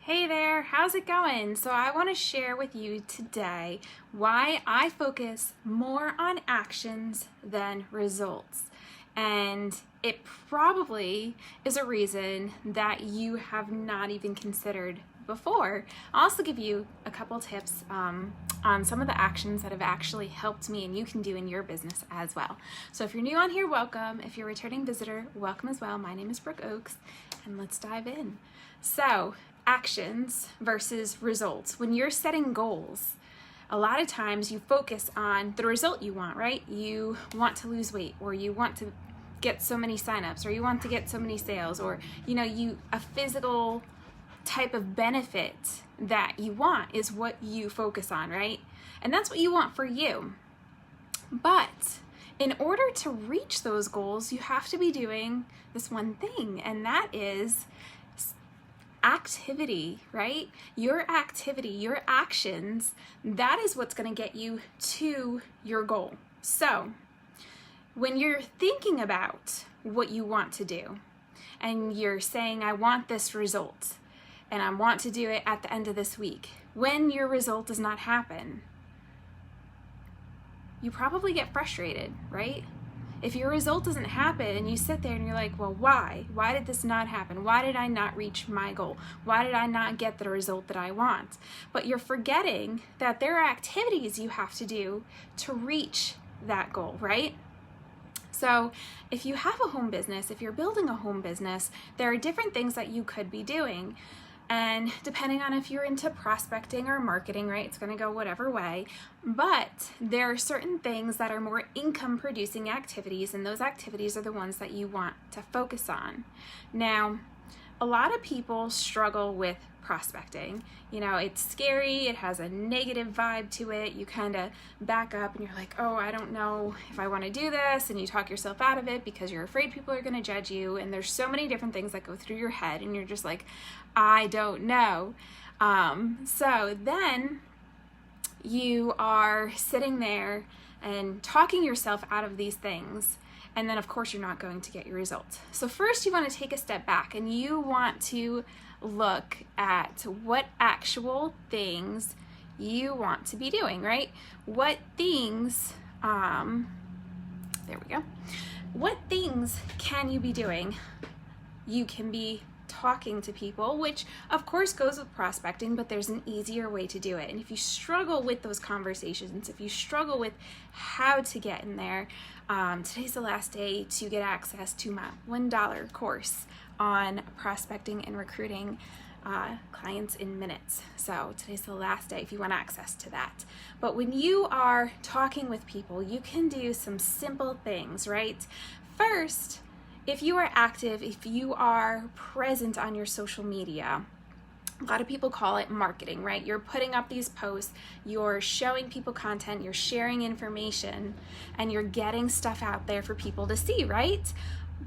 Hey there, how's it going? So I want to share with you today why I focus more on actions than results. And it probably is a reason that you have not even considered before. I'll also give you a couple tips on some of the actions that have actually helped me and you can do in your business as well. So if you're new on here, welcome. If you're a returning visitor, welcome as well. My name is Brooke Oakes and let's dive in. So actions versus results. When you're setting goals, a lot of times you focus on the result you want, right? You want to lose weight, or you want to get so many signups, or you want to get so many sales, or a physical type of benefit that you want is what you focus on, right? And that's what you want for you. But in order to reach those goals, you have to be doing this one thing, and that is activity, right? Your activity, your actions, that is what's going to get you to your goal. So when you're thinking about what you want to do and you're saying, I want this result and I want to do it at the end of this week, when your result does not happen, you probably get frustrated, right? If your result doesn't happen and you sit there and you're like, well, why? Why did this not happen? Why did I not reach my goal? Why did I not get the result that I want? But you're forgetting that there are activities you have to do to reach that goal, right? So if you have a home business, if you're building a home business, there are different things that you could be doing. And depending on if you're into prospecting or marketing, right, it's going to go whatever way. But there are certain things that are more income producing activities, and those activities are the ones that you want to focus on. Now, a lot of people struggle with prospecting. You know, it's scary, it has a negative vibe to it. You kind of back up and you're like, oh, I don't know if I want to do this. And you talk yourself out of it because you're afraid people are going to judge you. And there's so many different things that go through your head and you're just like, I don't know. So then you are sitting there and talking yourself out of these things. And then of course you're not going to get your results. So first you want to take a step back and you want to look at what actual things you want to be doing, right? What things, there we go. What things can you be doing? You can be talking to people, which of course goes with prospecting, but there's an easier way to do it. And if you struggle with those conversations, if you struggle with how to get in there, today's the last day to get access to my $1 course on prospecting and recruiting clients in minutes. So today's the last day if you want access to that. But when you are talking with people, you can do some simple things, right? First, if you are active, if you are present on your social media, a lot of people call it marketing, right? You're putting up these posts, you're showing people content, you're sharing information, and you're getting stuff out there for people to see, right?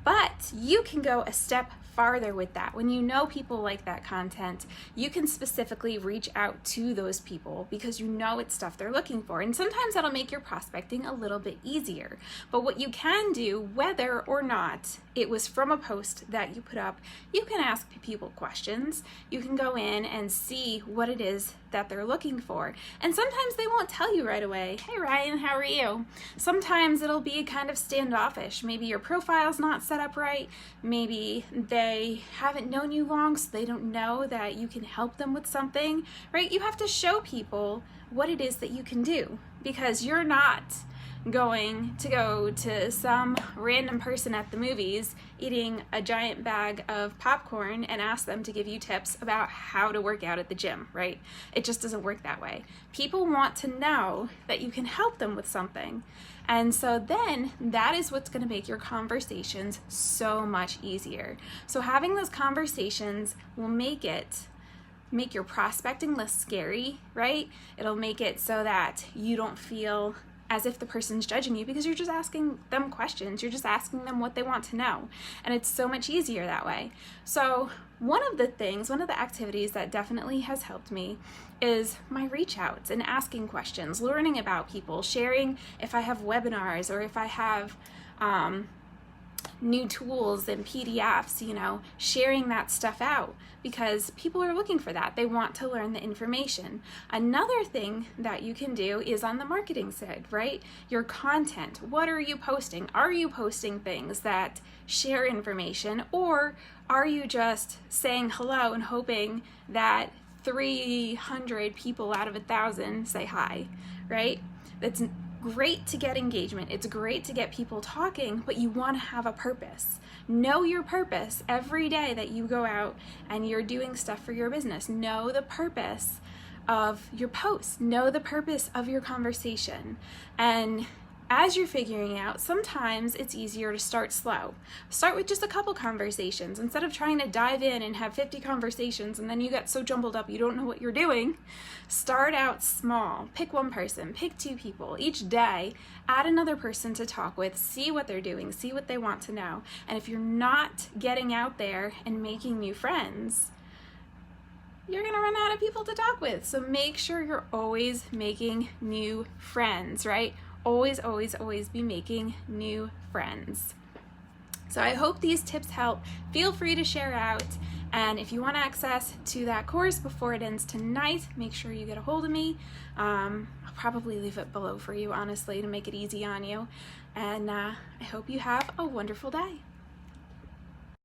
But you can go a step farther with that. When you know people like that content, you can specifically reach out to those people because you know it's stuff they're looking for. And sometimes that'll make your prospecting a little bit easier. But what you can do, whether or not it was from a post that you put up, you can ask people questions. You can go in and see what it is that they're looking for. And sometimes they won't tell you right away, hey Ryan, how are you? Sometimes it'll be kind of standoffish. Maybe your profile's not set up right. Maybe they haven't known you long, so they don't know that you can help them with something, right? You have to show people what it is that you can do, because you're not going to go to some random person at the movies eating a giant bag of popcorn and ask them to give you tips about how to work out at the gym, right? It just doesn't work that way. People want to know that you can help them with something. And so then that is what's going to make your conversations so much easier. So having those conversations will make your prospecting less scary, right? It'll make it so that you don't feel as if the person's judging you because you're just asking them questions. You're just asking them what they want to know. And it's so much easier that way. So one of the activities that definitely has helped me is my reach outs and asking questions, learning about people, sharing if I have webinars or if I have new tools and PDFs, you know, sharing that stuff out, because people are looking for that. They want to learn the information. Another thing that you can do is on the marketing side, right? Your content. What are you posting? Are you posting things that share information, or are you just saying hello and hoping that 300 people out of 1,000 say hi, right? That's great to get engagement. It's great to get people talking, but you want to have a purpose. Know your purpose every day that you go out and you're doing stuff for your business. Know the purpose of your post. Know the purpose of your conversation. And as you're figuring out, sometimes it's easier to start slow. Start with just a couple conversations instead of trying to dive in and have 50 conversations and then you get so jumbled up you don't know what you're doing. Start out small. Pick one person, pick two people. Each day, add another person to talk with, see what they're doing, see what they want to know. And if you're not getting out there and making new friends, you're gonna run out of people to talk with. So make sure you're always making new friends, right? Always, always, always be making new friends. So I hope these tips help. Feel free to share out. And if you want access to that course before it ends tonight, make sure you get a hold of me. I'll probably leave it below for you, honestly, to make it easy on you. And I hope you have a wonderful day.